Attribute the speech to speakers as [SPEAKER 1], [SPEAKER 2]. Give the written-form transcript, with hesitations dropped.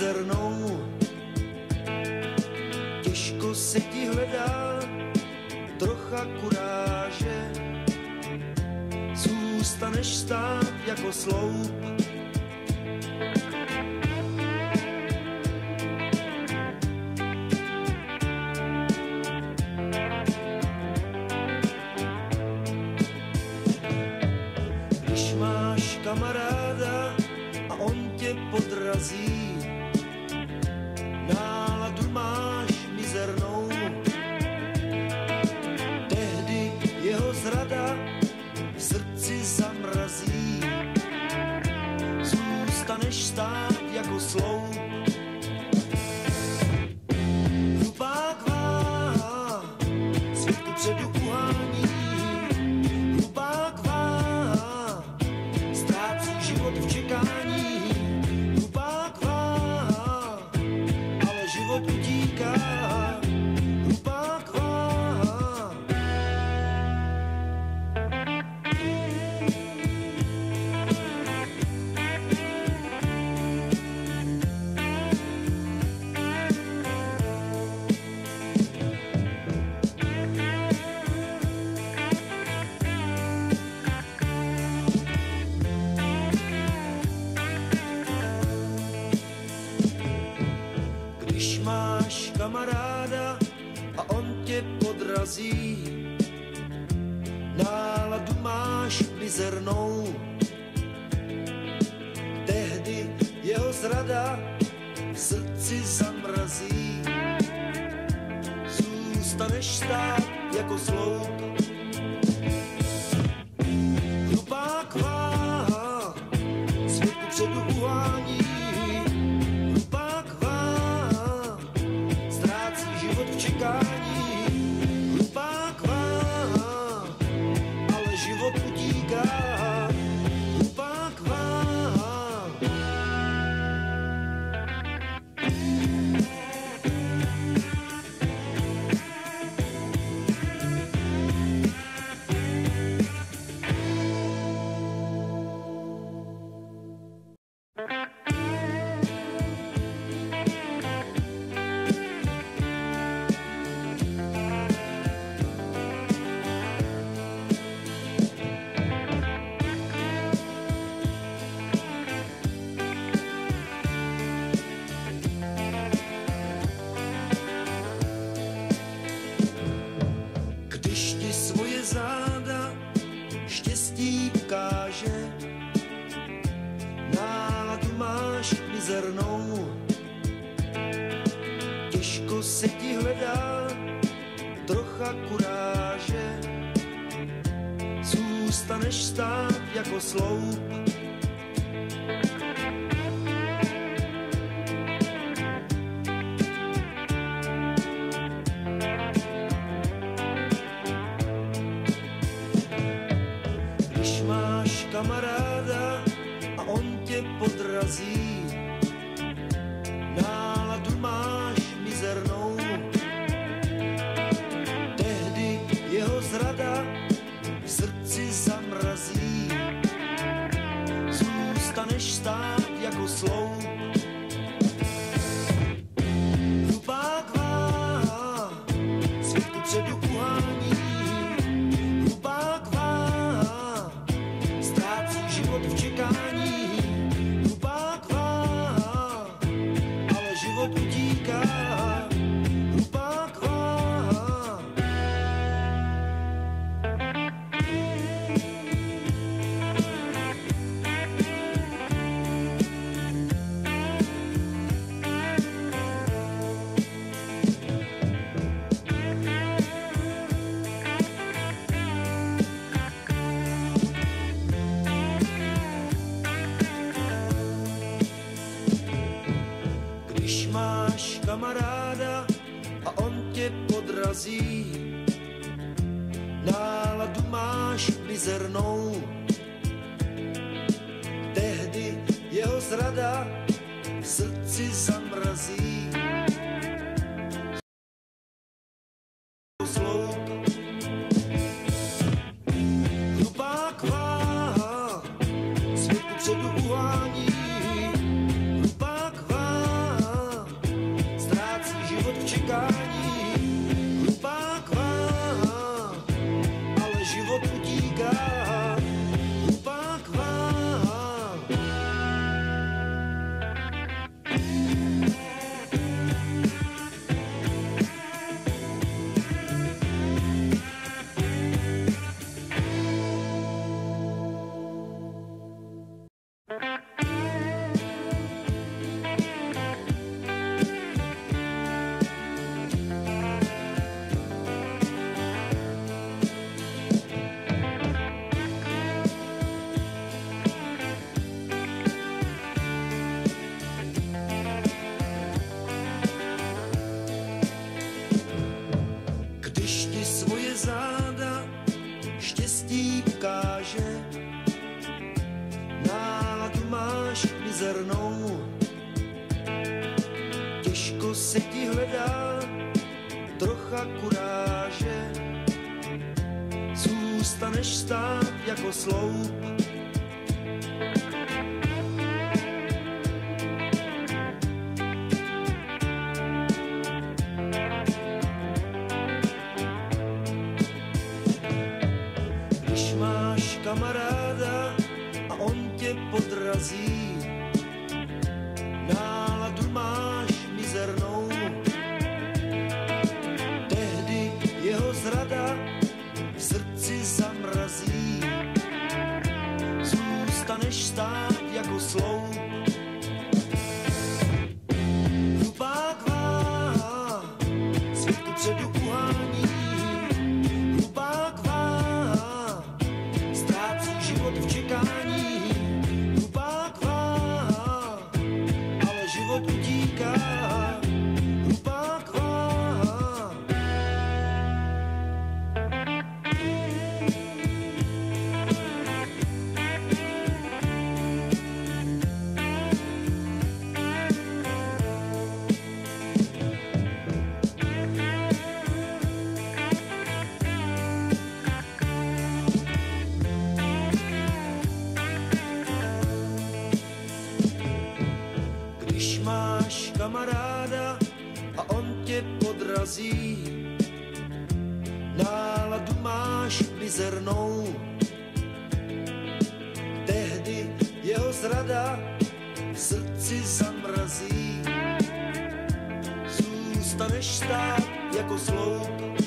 [SPEAKER 1] mizernou. Těžko se ti hledá trocha kuráže, zůstaneš stát jako sloup. Když máš kamaráda a on tě podrazí, náladu máš mizernou. Tehdy jeho zrada v srdci zamrazí, zůstaneš stát jako sloup. Hlupák váha, svět kupředu uhání. Hlupák váha, ztrácí život v čekání. Hlupák váha, ale život utíká. Hlupák váha. Když máš kamaráda a on tě podrazí, náladu máš mizernou. Tehdy jeho zrada v srdci zamrazí, zůstaneš stát jako sloup. Hlupák váha, svět kupředu uhání. Hlupák váha, ztrácí život v čekání. Hlupák váha, ale život utíká. Hlupák váha. Když ti svoje záda štěstí ukáže, náladu máš mizernou. Těžko se ti hledá trocha kuráže, zůstaneš stát jako sloup. Když máš kamaráda a on tě podrazí, náladu máš mizernou. Tehdy jeho zrada v srdci zamrazí, zůstaneš stát jako sloup. Hlupák váha, svět kupředu uhání. Hlupák váha, ztrácí život v čekání. Hlupák váha, ale život utíká. Hlupák váha. Když máš kamaráda a on tě podrazí, náladu máš mizernou. Tehdy jeho zrada v srdci zamrazí, hlupák váha, svět kupředu uhání. Hlupák váha, hledá trocha kuráže, zůstaneš stát jako sloup. Když máš kamaráda a on tě podrazí, náladu máš mizernou, tehdy jeho zrada v srdci zamrazí, zůstaneš stát jako sloup. Hlupák váha, svět kupředu uhání, hlupák váha, ztrácí život v čekání, hlupák váha, ale život utíká, hlupák váha. Když máš kamaráda a on tě podrazí, náladu máš mizernou, tehdy jeho zrada v srdci zamrazí, zůstaneš stát jako sloup.